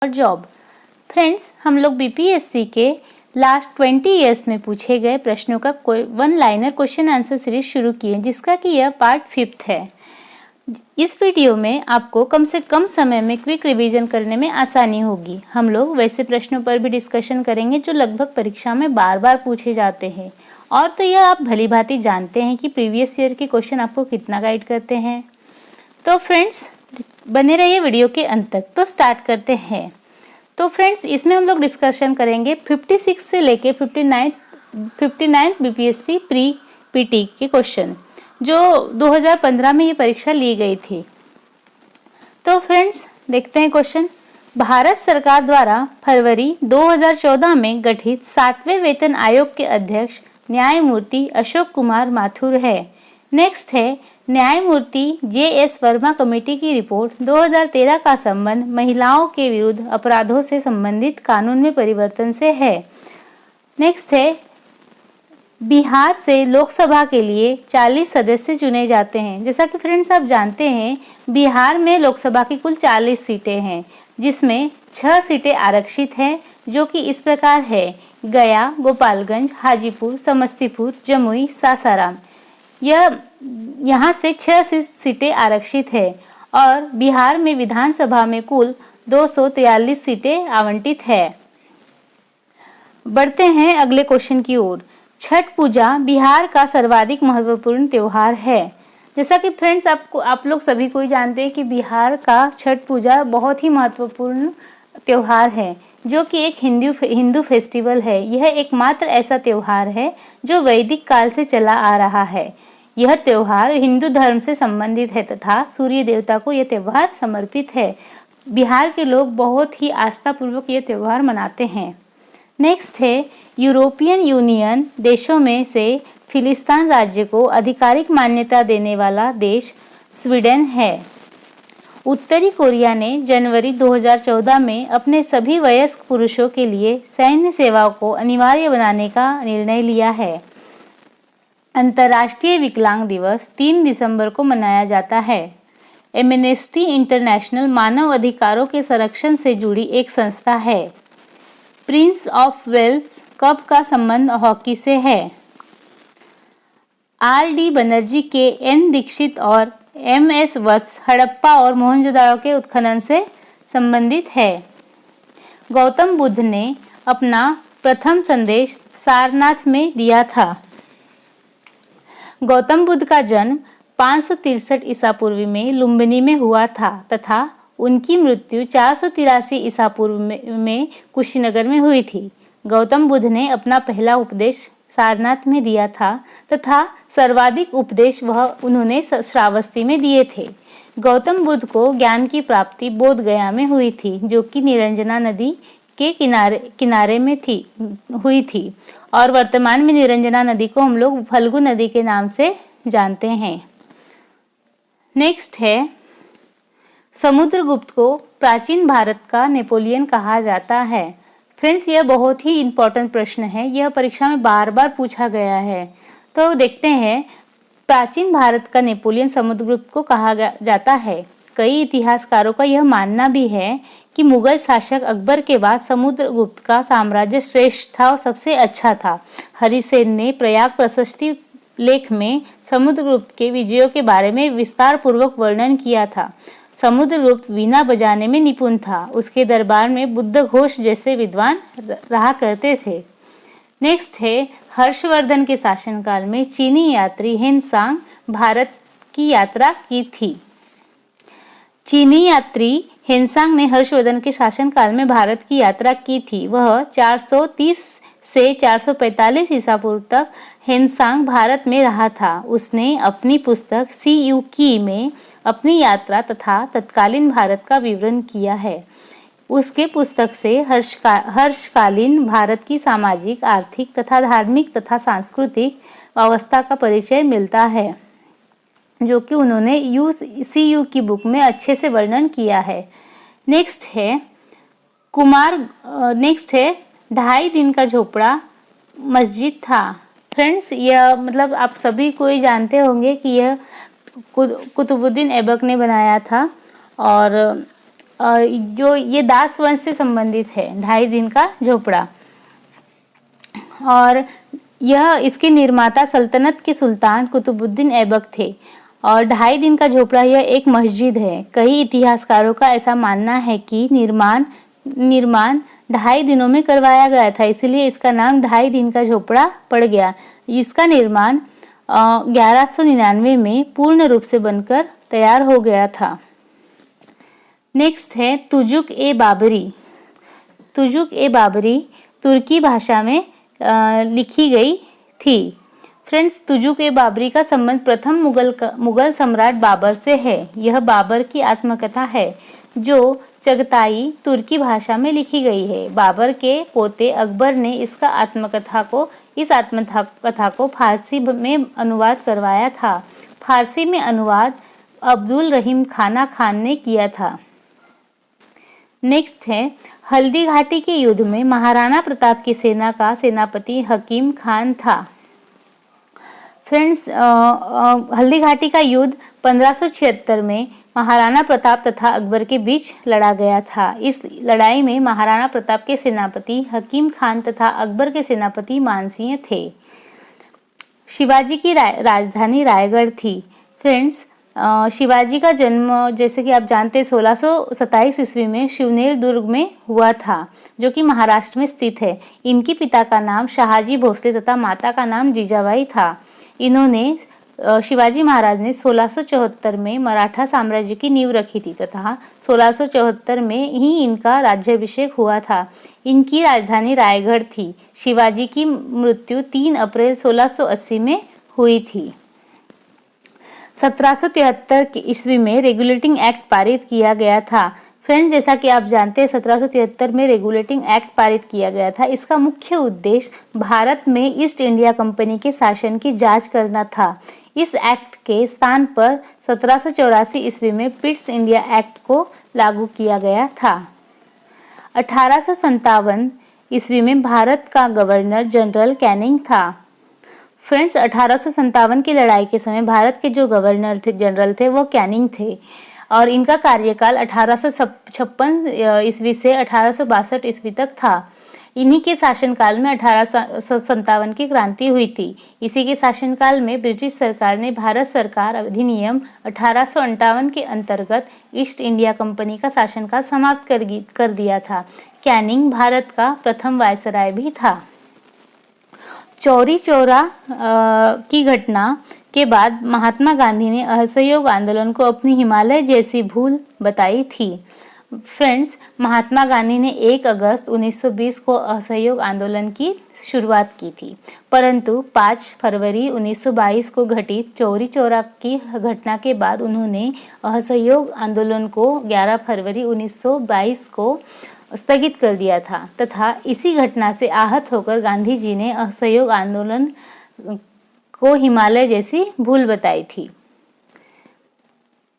और job. Friends, हम लोग बीपीएससी के लास्ट 20 ईयर्स में पूछे गए प्रश्नों का one liner question answer series शुरू की है, जिसका कि यह पार्ट 5 है। इस वीडियो में आपको कम से कम समय में क्विक रिवीजन करने में आसानी होगी। हम लोग वैसे प्रश्नों पर भी डिस्कशन करेंगे जो लगभग परीक्षा में बार बार पूछे जाते हैं, और तो यह आप भली भांति जानते हैं कि प्रीवियस ईयर के क्वेश्चन आपको कितना गाइड करते हैं। तो फ्रेंड्स, बने रहिए वीडियो के अंत तक। तो स्टार्ट करते हैं। तो फ्रेंड्स, इसमें हम लोग डिस्कशन करेंगे 56 से लेके 59 बीपीएससी प्री पीटी के क्वेश्चन, जो 2015 में ये परीक्षा ली गई थी। तो फ्रेंड्स, देखते हैं क्वेश्चन। भारत सरकार द्वारा फरवरी 2014 में गठित 7वें वेतन आयोग के अध्यक्ष न्यायमूर्ति अशोक कुमार माथुर है। नेक्स्ट है, न्यायमूर्ति जे.एस. वर्मा कमेटी की रिपोर्ट 2013 का संबंध महिलाओं के विरुद्ध अपराधों से संबंधित कानून में परिवर्तन से है। नेक्स्ट है, बिहार से लोकसभा के लिए 40 सदस्य चुने जाते हैं। जैसा कि फ्रेंड्स आप जानते हैं, बिहार में लोकसभा की कुल 40 सीटें हैं, जिसमें 6 सीटें आरक्षित हैं, जो कि इस प्रकार है: गया, गोपालगंज, हाजीपुर, समस्तीपुर, जमुई, सासाराम। यहाँ से 6 सीटें आरक्षित है और बिहार में विधानसभा में कुल 243 सीटें आवंटित है। बढ़ते हैं अगले क्वेश्चन की ओर। छठ पूजा बिहार का सर्वाधिक महत्वपूर्ण त्योहार है। जैसा कि फ्रेंड्स आप लोग सभी को जानते हैं कि बिहार का छठ पूजा बहुत ही महत्वपूर्ण त्योहार है, जो कि एक हिंदू फेस्टिवल है। यह एकमात्र ऐसा त्योहार है जो वैदिक काल से चला आ रहा है। यह त्योहार हिंदू धर्म से संबंधित है तथा सूर्य देवता को यह त्योहार समर्पित है। बिहार के लोग बहुत ही आस्थापूर्वक यह त्योहार मनाते हैं। नेक्स्ट है, यूरोपियन यूनियन देशों में से फिलिस्तीन राज्य को आधिकारिक मान्यता देने वाला देश स्वीडन है। उत्तरी कोरिया ने जनवरी 2014 में अपने सभी वयस्क पुरुषों के लिए सैन्य सेवा को अनिवार्य बनाने का निर्णय लिया है। अंतर्राष्ट्रीय विकलांग दिवस 3 दिसंबर को मनाया जाता है। एमनेस्टी इंटरनेशनल मानव अधिकारों के संरक्षण से जुड़ी एक संस्था है। प्रिंस ऑफ वेल्स कप का संबंध हॉकी से है। आर.डी. बनर्जी के एन. दीक्षित और एम.एस. वत्स हड़प्पा और मोहनजोदड़ो के उत्खनन से संबंधित है। गौतम बुद्ध ने अपना प्रथम संदेश सारनाथ में दिया था। गौतम बुद्ध का जन्म 563 ईसा पूर्व में लुम्बिनी में हुआ था तथा उनकी मृत्यु 483 ईसा पूर्व में कुशीनगर में हुई थी। गौतम बुद्ध ने अपना पहला उपदेश सारनाथ में दिया था तथा सर्वाधिक उपदेश उन्होंने श्रावस्ती में दिए थे। गौतम बुद्ध को ज्ञान की प्राप्ति बोध गया में हुई थी, जो कि निरंजना नदी के किनारे में हुई थी, और वर्तमान में निरंजना नदी को हम लोग फल्गु नदी के नाम से जानते हैं। नेक्स्ट है, समुद्रगुप्त को प्राचीन भारत का नेपोलियन कहा जाता है। फ्रेंड्स, यह बहुत ही इंपॉर्टेंट प्रश्न है, यह परीक्षा में बार बार पूछा गया है। तो देखते हैं, प्राचीन भारत का नेपोलियन समुद्रगुप्त को कहा जाता है। कई इतिहासकारों का यह मानना भी है कि मुगल शासक अकबर के बाद समुद्रगुप्त का साम्राज्य श्रेष्ठ था और सबसे अच्छा था। हरिसेन ने प्रयाग प्रशस्ति लेख में समुद्रगुप्त के विजयों के बारे में विस्तार पूर्वक वर्णन किया था। समुद्रगुप्त वीणा बजाने में निपुण था। उसके दरबार में बुद्ध घोष जैसे विद्वान रहा करते थे। नेक्स्ट है, हर्षवर्धन के शासनकाल में चीनी यात्री हेनसांग भारत की यात्रा की थी। चीनी यात्री हेनसांग ने हर्षवर्धन के शासनकाल में भारत की यात्रा की थी। वह 430 से 445 ईसा पूर्व तक हेनसांग भारत में रहा था। उसने अपनी पुस्तक सी यू की में अपनी यात्रा तथा तत्कालीन भारत का विवरण किया है। उसके पुस्तक से हर्षकालीन भारत की सामाजिक, आर्थिक तथा धार्मिक तथा सांस्कृतिक अवस्था का परिचय मिलता है, जो कि उन्होंने सी.यू. की बुक में अच्छे से वर्णन किया है। नेक्स्ट है, 2.5 दिन का झोपड़ा मस्जिद था। फ्रेंड्स, यह आप सभी कोई जानते होंगे कि यह कुतुबुद्दीन ऐबक ने बनाया था, और जो ये दास वंश से संबंधित है, 2.5 दिन का झोपड़ा। और यह इसके निर्माता सल्तनत के सुल्तान कुतुबुद्दीन ऐबक थे। और 2.5 दिन का झोपड़ा यह एक मस्जिद है। कई इतिहासकारों का ऐसा मानना है कि निर्माण 2.5 दिनों में करवाया गया था, इसलिए इसका नाम 2.5 दिन का झोपड़ा पड़ गया। इसका निर्माण 1199 में पूर्ण रूप से बनकर तैयार हो गया था। नेक्स्ट है तुजुक ए बाबरी। तुजुक ए बाबरी तुर्की भाषा में लिखी गई थी। फ्रेंड्स, तुजुक ए बाबरी का संबंध प्रथम मुगल सम्राट बाबर से है। यह बाबर की आत्मकथा है जो चगताई तुर्की भाषा में लिखी गई है। बाबर के पोते अकबर ने इस आत्मकथा को फारसी में अनुवाद करवाया था। फारसी में अनुवाद अब्दुल रहीम खाना खान ने किया था। नेक्स्ट है हल्दी घाटी के युद्ध में महाराणा प्रताप की सेना का सेनापति हकीम खान था। फ्रेंड्स, हल्दी घाटी का युद्ध 1576 में महाराणा प्रताप तथा अकबर के बीच लड़ा गया था। इस लड़ाई में महाराणा प्रताप के सेनापति हकीम खान तथा अकबर के सेनापति मानसिंह थे। शिवाजी की राजधानी रायगढ़ थी। फ्रेंड्स, शिवाजी का जन्म जैसे कि आप जानते हैं 1627 ईस्वी में शिवनेर दुर्ग में हुआ था, जो कि महाराष्ट्र में स्थित है। इनके पिता का नाम शहाजी भोसले तथा माता का नाम जीजाबाई था। इन्होंने शिवाजी महाराज ने 1674 में मराठा साम्राज्य की नींव रखी थी तथा 1674 में ही इनका राज्याभिषेक हुआ था। इनकी राजधानी रायगढ़ थी। शिवाजी की मृत्यु 3 अप्रैल 1680 में हुई थी। 1773 ईस्वी में रेगुलेटिंग एक्ट पारित किया गया था। फ्रेंड्स, जैसा कि आप जानते हैं 1773 में रेगुलेटिंग एक्ट पारित किया गया था। इसका मुख्य उद्देश्य भारत में ईस्ट इंडिया कंपनी के शासन की जांच करना था। इस एक्ट के स्थान पर 1784 ईस्वी में पिट्स इंडिया एक्ट को लागू किया गया था। 1857 ईस्वी में भारत का गवर्नर जनरल कैनिंग था। फ्रेंड्स, 1857 की लड़ाई के समय भारत के जो गवर्नर थे जनरल थे वो कैनिंग थे और इनका कार्यकाल 1856 ईस्वी से 1862 ईस्वी तक था। इन्हीं के शासनकाल में 1857 की क्रांति हुई थी। इसी के शासनकाल में ब्रिटिश सरकार ने भारत सरकार अधिनियम 1858 के अंतर्गत ईस्ट इंडिया कंपनी का शासनकाल समाप्त कर दिया था। कैनिंग भारत का प्रथम वायसराय भी था। चौरी चौरा की घटना के बाद महात्मा गांधी ने असहयोग आंदोलन को अपनी हिमालय जैसी भूल बताई थी। फ्रेंड्स, महात्मा गांधी ने 1 अगस्त 1920 को असहयोग आंदोलन की शुरुआत की थी, परंतु 5 फरवरी 1922 को घटित चौरी चौरा की घटना के बाद उन्होंने असहयोग आंदोलन को 11 फरवरी 1922 को स्थगित कर दिया था तथा इसी घटना से आहत होकर गांधी जी ने असहयोग आंदोलन को हिमालय जैसी भूल बताई थी।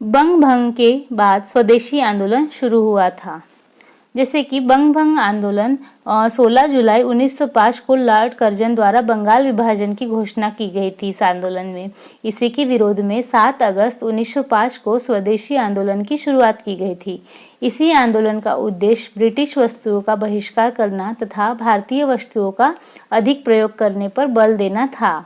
बंग भंग के बाद स्वदेशी आंदोलन शुरू हुआ था। जैसे कि बंग भंग आंदोलन 16 जुलाई 1905 को लॉर्ड कर्जन द्वारा बंगाल विभाजन की घोषणा की गई थी। इस आंदोलन में इसी के विरोध में 7 अगस्त 1905 को स्वदेशी आंदोलन की शुरुआत की गई थी। इसी आंदोलन का उद्देश्य ब्रिटिश वस्तुओं का बहिष्कार करना तथा भारतीय वस्तुओं का अधिक प्रयोग करने पर बल देना था।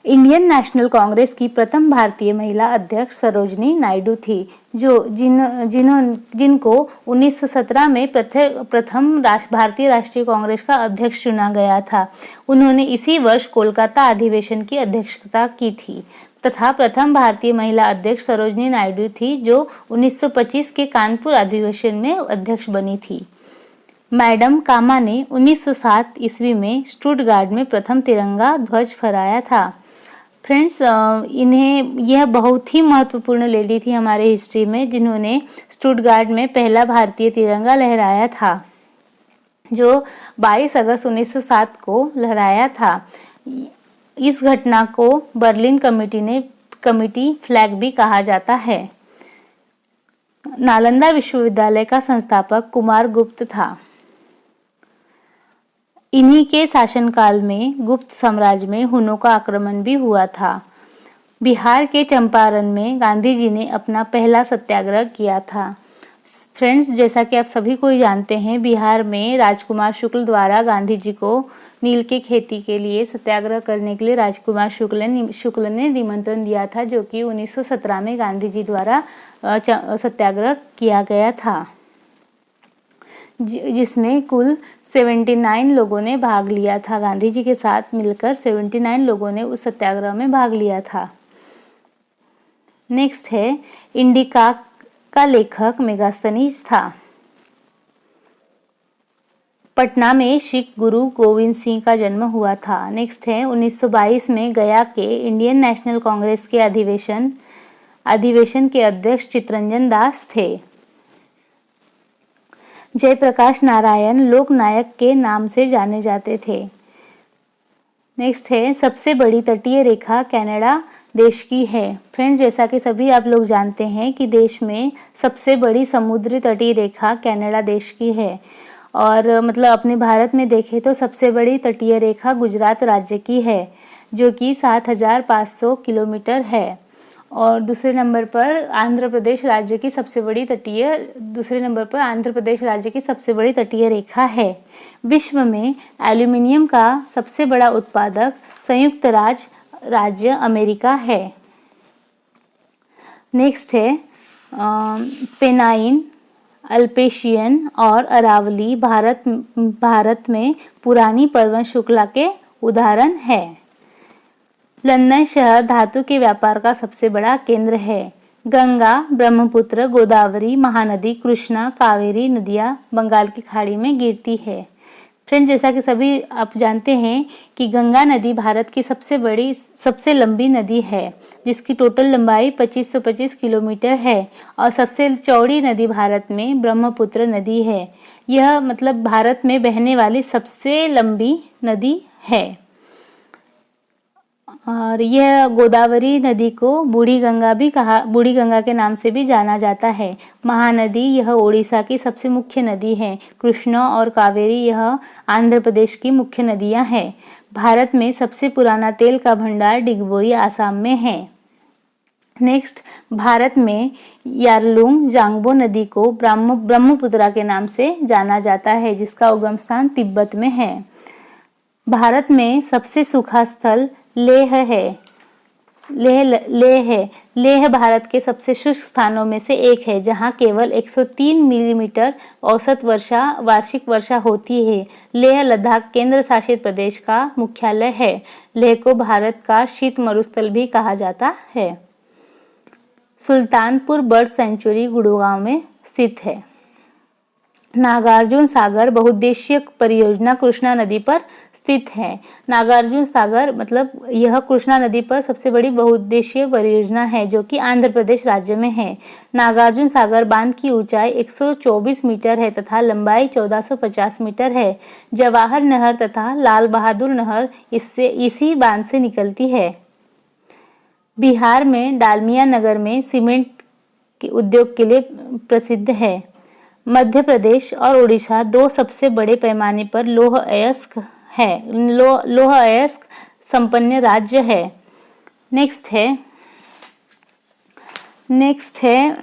इंडियन नेशनल कांग्रेस की प्रथम भारतीय महिला अध्यक्ष सरोजनी नायडू थी, जिनको 1917 में प्रथम भारतीय राष्ट्रीय कांग्रेस का अध्यक्ष चुना गया था। उन्होंने इसी वर्ष कोलकाता अधिवेशन की अध्यक्षता की थी तथा प्रथम भारतीय महिला अध्यक्ष सरोजनी नायडू थी, जो 1925 के कानपुर अधिवेशन में अध्यक्ष बनी थी। मैडम कामा ने 1907 ईस्वी में स्टुटगार्ट में प्रथम तिरंगा ध्वज फहराया था। फ्रेंड्स, यह बहुत ही महत्वपूर्ण लेडी थी हमारे हिस्ट्री में, जिन्होंने स्टुटगार्ट में पहला भारतीय तिरंगा लहराया था, जो 22 अगस्त 1907 को लहराया था। इस घटना को बर्लिन कमिटी फ्लैग भी कहा जाता है। नालंदा विश्वविद्यालय का संस्थापक कुमार गुप्त था। इन्हीं के शासनकाल में गुप्त साम्राज्य में हुनों का आक्रमण भी हुआ था। बिहार के चंपारण में गांधी जी ने अपना पहला सत्याग्रह किया था। फ्रेंड्स, जैसा कि आप सभी को जानते हैं, बिहार में राजकुमार शुक्ल द्वारा गांधी जी को नील के खेती के लिए सत्याग्रह करने के लिए राजकुमार शुक्ल ने निमंत्रण दिया था, जो कि 1917 में गांधी जी द्वारा सत्याग्रह किया गया था, जिसमें कुल 79 लोगों ने भाग लिया था। गांधी जी के साथ मिलकर 79 लोगों ने उस सत्याग्रह में भाग लिया था। नेक्स्ट है, इंडिका का लेखक मेगास्थनीज था। पटना में सिख गुरु गोविंद सिंह का जन्म हुआ था। नेक्स्ट है, 1922 में गया के इंडियन नेशनल कांग्रेस के अधिवेशन के अध्यक्ष चित्तरंजन दास थे। जयप्रकाश नारायण लोकनायक के नाम से जाने जाते थे। नेक्स्ट है, सबसे बड़ी तटीय रेखा कनाडा देश की है। फ्रेंड्स, जैसा कि सभी आप लोग जानते हैं कि देश में सबसे बड़ी समुद्री तटीय रेखा कनाडा देश की है, और मतलब अपने भारत में देखें तो सबसे बड़ी तटीय रेखा गुजरात राज्य की है, जो कि 7,500 किलोमीटर है। और दूसरे नंबर पर आंध्र प्रदेश राज्य की सबसे बड़ी तटीय रेखा है। विश्व में एल्यूमिनियम का सबसे बड़ा उत्पादक संयुक्त राज्य अमेरिका है। के है पेनाइन, अल्पेशियन और अरावली भारत में पुरानी पर्वत श्रृंखला के उदाहरण है। लंदन शहर धातु के व्यापार का सबसे बड़ा केंद्र है। गंगा, ब्रह्मपुत्र, गोदावरी, महानदी, कृष्णा, कावेरी नदियाँ बंगाल की खाड़ी में गिरती है। फ्रेंड, जैसा कि सभी आप जानते हैं कि गंगा नदी भारत की सबसे लंबी नदी है, जिसकी टोटल लंबाई 2525 किलोमीटर है, और सबसे चौड़ी नदी भारत में ब्रह्मपुत्र नदी है। यह मतलब भारत में बहने वाली सबसे लंबी नदी है। और यह गोदावरी नदी को बूढ़ी गंगा के नाम से भी जाना जाता है। महानदी, यह ओडिशा की सबसे मुख्य नदी है। कृष्णा और कावेरी, यह आंध्र प्रदेश की मुख्य नदियां हैं। भारत में सबसे पुराना तेल का भंडार डिगबोई आसाम में है। नेक्स्ट, भारत में यारलुंग जांगबो नदी को ब्रह्मपुत्रा के नाम से जाना जाता है, जिसका उगम स्थान तिब्बत में है। भारत में सबसे सूखा स्थल लेह है। लेह भारत के सबसे शुष्क स्थानों में से एक है, जहां केवल 103 मिलीमीटर औसत वार्षिक वर्षा होती है। लेह लद्दाख केंद्र शासित प्रदेश का मुख्यालय है। लेह को भारत का शीत मरुस्थल भी कहा जाता है। सुल्तानपुर बर्ड सेंचुरी गुड़गांव में स्थित है। नागार्जुन सागर बहुउद्देशीय परियोजना कृष्णा नदी पर स्थित है। नागार्जुन सागर मतलब यह कृष्णा नदी पर सबसे बड़ी बहुउद्देशीय परियोजना है, जो कि आंध्र प्रदेश राज्य में है। नागार्जुन सागर बांध की ऊंचाई 124 मीटर है तथा लंबाई 1450 मीटर है। जवाहर नहर तथा लाल बहादुर नहर इसी बांध से निकलती है। बिहार में डालमिया नगर में सीमेंट के उद्योग के लिए प्रसिद्ध है। मध्य प्रदेश और उड़ीसा दो सबसे बड़े पैमाने पर लौह अयस्क संपन्न राज्य है। नेक्स्ट है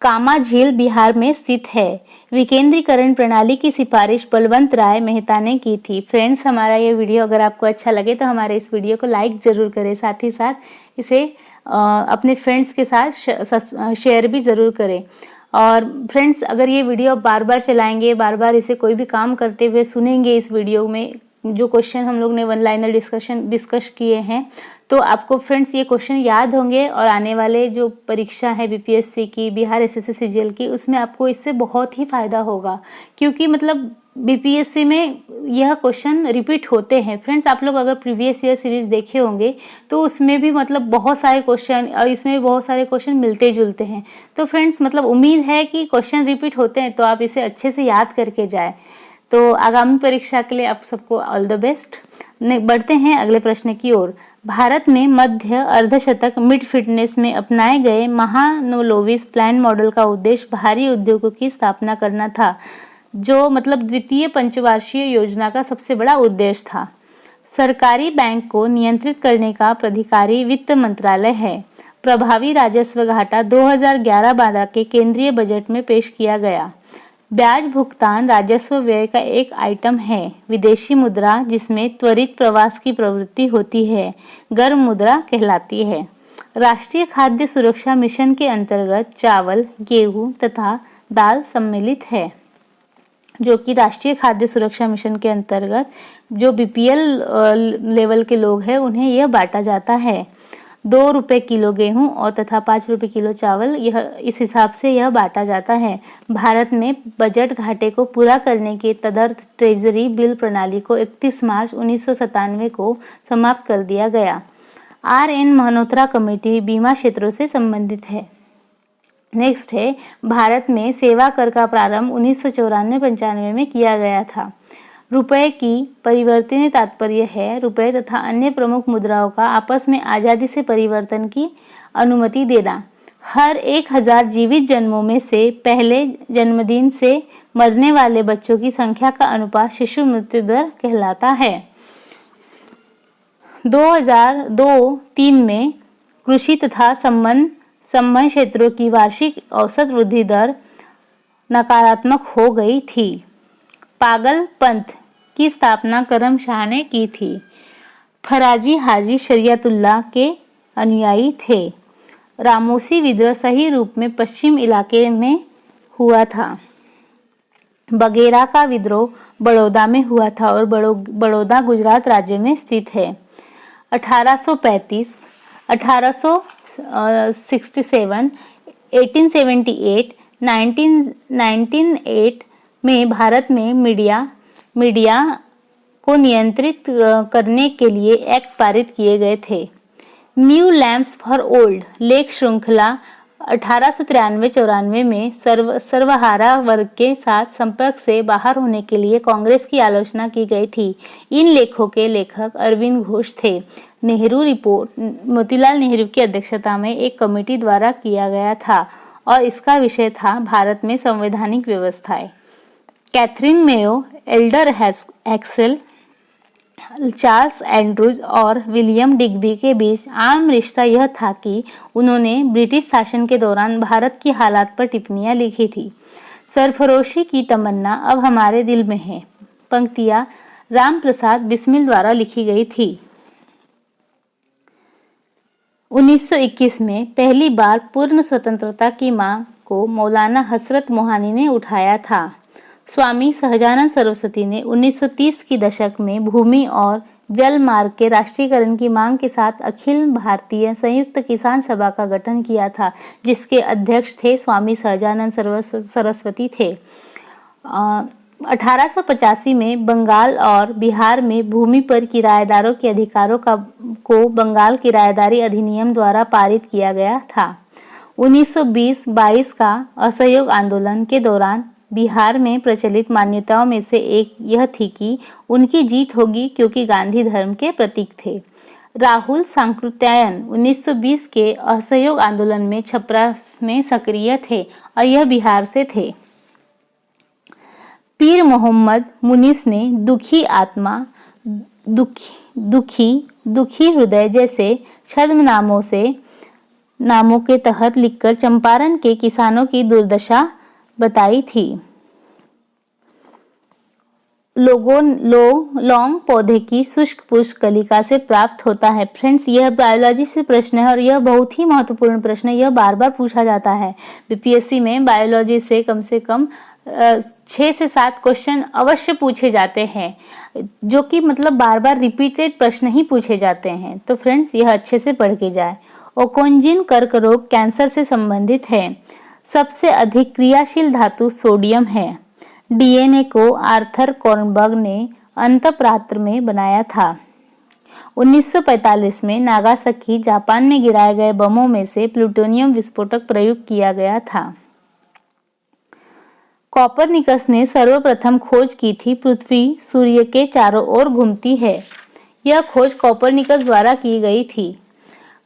कामा झील बिहार में स्थित है। विकेंद्रीकरण प्रणाली की सिफारिश बलवंत राय मेहता ने की थी। फ्रेंड्स, हमारा ये वीडियो अगर आपको अच्छा लगे तो हमारे इस वीडियो को लाइक ज़रूर करें, साथ ही साथ इसे अपने फ्रेंड्स के साथ शेयर भी ज़रूर करें। और फ्रेंड्स, अगर ये वीडियो बार बार चलाएंगे, बार बार इसे कोई भी काम करते हुए सुनेंगे, इस वीडियो में जो क्वेश्चन हम लोग ने वन लाइनर डिस्कस किए हैं, तो आपको फ्रेंड्स ये क्वेश्चन याद होंगे, और आने वाले जो परीक्षा है बीपीएससी की, बिहार एसएससी सीजीएल की, उसमें आपको इससे बहुत ही फायदा होगा। क्योंकि मतलब बीपीएससी में यह क्वेश्चन रिपीट होते हैं। फ्रेंड्स, आप लोग अगर प्रीवियस ईयर सीरीज देखे होंगे तो उसमें भी मतलब बहुत सारे क्वेश्चन, और इसमें भी बहुत सारे क्वेश्चन मिलते जुलते हैं। तो फ्रेंड्स, मतलब उम्मीद है कि क्वेश्चन रिपीट होते हैं तो आप इसे अच्छे से याद करके जाएं। तो आगामी परीक्षा के लिए आप सबको ऑल द बेस्ट। बढ़ते हैं अगले प्रश्न की ओर। भारत में मध्य अर्धशतक मिड फिटनेस में अपनाए गए महालनोबिस प्लान मॉडल का उद्देश्य भारी उद्योगों की स्थापना करना था, जो मतलब द्वितीय पंचवार्षीय योजना का सबसे बड़ा उद्देश्य था। सरकारी बैंक को नियंत्रित करने का प्राधिकारी वित्त मंत्रालय है। प्रभावी राजस्व घाटा 2011-12 के केंद्रीय बजट में पेश किया गया। ब्याज भुगतान राजस्व व्यय का एक आइटम है। विदेशी मुद्रा जिसमें त्वरित प्रवास की प्रवृत्ति होती है गर्म मुद्रा कहलाती है। राष्ट्रीय खाद्य सुरक्षा मिशन के अंतर्गत चावल, गेहूं तथा दाल सम्मिलित है, जो कि राष्ट्रीय खाद्य सुरक्षा मिशन के अंतर्गत जो बीपीएल लेवल के लोग हैं उन्हें यह बांटा जाता है। 2 रुपये किलो गेहूं और तथा 5 रुपये किलो चावल, यह इस हिसाब से यह बांटा जाता है। भारत में बजट घाटे को पूरा करने के तदर्थ ट्रेजरी बिल प्रणाली को 31 मार्च 1997 को समाप्त कर दिया गया। आर.एन. मल्होत्रा कमेटी बीमा क्षेत्रों से संबंधित है। नेक्स्ट है, भारत में सेवा कर का प्रारंभ 1994-95 में किया गया था। रुपए की परिवर्तनीय तात्पर्य है रुपए तथा अन्य प्रमुख मुद्राओं का आपस में आज़ादी से परिवर्तन की अनुमति देना। हर 1000 जीवित जन्मों में से पहले जन्मदिन से मरने वाले बच्चों की संख्या का अनुपात शिशु मृत्यु दर कहलाता है। 2002-03 में कृषि तथा संबंध क्षेत्रों की वार्षिक औसत वृद्धि दर नकारात्मक हो गई थी। पागल पंथ की स्थापना करम शाह ने की थी। फराजी हाजी शरियतुल्लाह के अनुयायी थे। रामोसी विद्रोह सही रूप में पश्चिम इलाके में हुआ था। बगेरा का विद्रोह बड़ौदा में हुआ था और बड़ौदा गुजरात राज्य में स्थित है। 1835, 1867, 1878, 1908 में भारत में मीडिया को नियंत्रित करने के लिए एक्ट पारित किए गए थे। न्यू लैम्प्स फॉर ओल्ड लेख श्रृंखला 1893-94 में सर्वहारा वर्ग के साथ संपर्क से बाहर होने के लिए कांग्रेस की आलोचना की गई थी। इन लेखों के लेखक अरविंद घोष थे। नेहरू रिपोर्ट मोतीलाल नेहरू की अध्यक्षता में एक कमेटी द्वारा किया गया था और इसका विषय था भारत में संवैधानिक व्यवस्थाएं। Katherine Mayo, Aldous Huxley, Charles Andrews और विलियम डिग्बी के बीच आम रिश्ता यह था कि उन्होंने ब्रिटिश शासन के दौरान भारत की हालात पर टिप्पणियां लिखी थी। सरफरोशी की तमन्ना अब हमारे दिल में है पंक्तियां राम प्रसाद बिस्मिल द्वारा लिखी गई थी। 1921 में पहली बार पूर्ण स्वतंत्रता की मांग को मौलाना हसरत मोहानी ने उठाया था। स्वामी सहजानंद सरस्वती ने 1930 की दशक में भूमि और जल मार्ग के राष्ट्रीयकरण की मांग के साथ अखिल भारतीय संयुक्त किसान सभा का गठन किया था, जिसके अध्यक्ष थे स्वामी सहजानंद सरस्वती थे। 1885 में बंगाल और बिहार में भूमि पर किराएदारों के अधिकारों को बंगाल किराएदारी अधिनियम द्वारा पारित किया गया था। 1920-22 का असहयोग आंदोलन के दौरान बिहार में प्रचलित मान्यताओं में से एक यह थी कि उनकी जीत होगी क्योंकि गांधी धर्म के प्रतीक थे। राहुल सांकृत्यायन 1920 के असहयोग आंदोलन में छपरा में सक्रिय थे और यह बिहार से थे। पीर मोहम्मद मुनीस ने दुखी आत्मा, दुखी हृदय जैसे छद्म नामों के तहत लिखकर चंपारण के किसानों की दुर्दशा बताई थी। लौंग पौधे की शुष्क पुष्प कलिका से प्राप्त होता है। फ्रेंड्स, यह बायोलॉजी से प्रश्न है और यह बहुत ही महत्वपूर्ण प्रश्न है। यह बार बार पूछा जाता है। बीपीएससी में बायोलॉजी से कम 6 से 7 क्वेश्चन अवश्य पूछे जाते हैं, जो कि मतलब बार बार रिपीटेड प्रश्न ही पूछे जाते हैं। तो फ्रेंड्स, यह अच्छे से पढ़ के जाए। ओकोंजिन कर्क रोग कैंसर से संबंधित है। सबसे अधिक क्रियाशील धातु सोडियम है। डीएनए को आर्थर कॉर्नबर्ग ने अंतःप्रात्र में बनाया था। 1945 में नागासाकी, जापान में गिराए गए बमों में से प्लूटोनियम विस्फोटक प्रयुक्त किया गया था। कोपरनिकस ने सर्वप्रथम खोज की थी पृथ्वी सूर्य के चारों ओर घूमती है। यह खोज कोपरनिकस द्वारा की गई थी।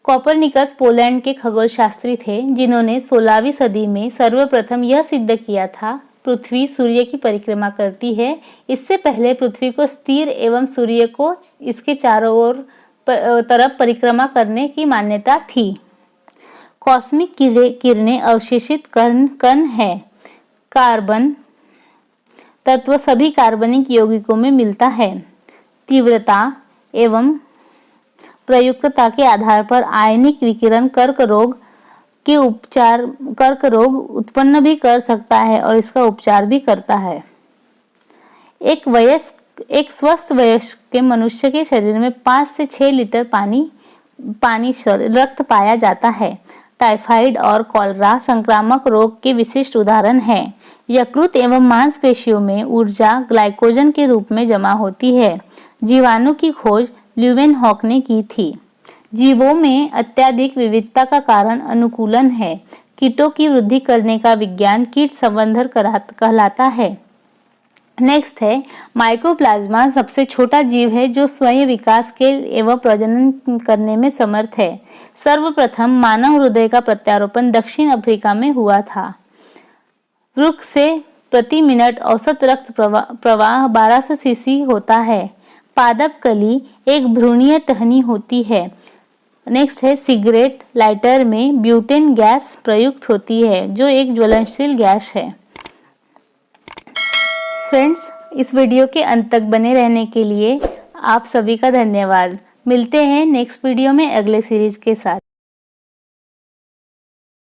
कोपरनिकस पोलैंड के खगोलशास्त्री थे, जिन्होंने 16वीं सदी में सर्वप्रथम यह सिद्ध किया था पृथ्वी सूर्य की परिक्रमा करती है। इससे पहले पृथ्वी को स्थिर एवं सूर्य को इसके चारों ओर तरफ परिक्रमा करने की मान्यता थी। कॉस्मिक किरणें अवशेषित कण है। कार्बन तत्व सभी कार्बनिक यौगिकों में मिलता है। तीव्रता एवं प्रयुक्तता के आधार पर आयनिक विकिरण कर्क रोग उत्पन्न भी कर सकता है और इसका उपचार भी करता है। एक स्वस्थ वयस्क के मनुष्य के शरीर में 5 से 6 लीटर रक्त पाया जाता है। टाइफाइड और कॉलरा संक्रामक रोग के विशिष्ट उदाहरण हैं। यकृत एवं मांसपेशियों में ऊर्जा ग्लाइकोजन के रूप में जमा होती है। जीवाणु की खोज ल्यूवेनहॉक ने की थी। जीवों में अत्यधिक विविधता का कारण अनुकूलन है। कीटों की वृद्धि करने का विज्ञान कीट संवर्धन कहलाता है। नेक्स्ट है माइकोप्लाज्मा सबसे छोटा जीव है जो स्वयं विकास के एवं प्रजनन करने में समर्थ है। सर्वप्रथम मानव हृदय का प्रत्यारोपण दक्षिण अफ्रीका में हुआ था। वृक्क से प्रति मिनट औसत रक्त प्रवाह 1200 सीसी होता है। पादप कली एक भ्रूणीय टहनी होती है। नेक्स्ट है सिगरेट लाइटर में ब्यूटेन गैस प्रयुक्त होती है जो एक ज्वलनशील गैस है। फ्रेंड्स, इस वीडियो के अंत तक बने रहने के लिए आप सभी का धन्यवाद। मिलते हैं नेक्स्ट वीडियो में अगले सीरीज के साथ।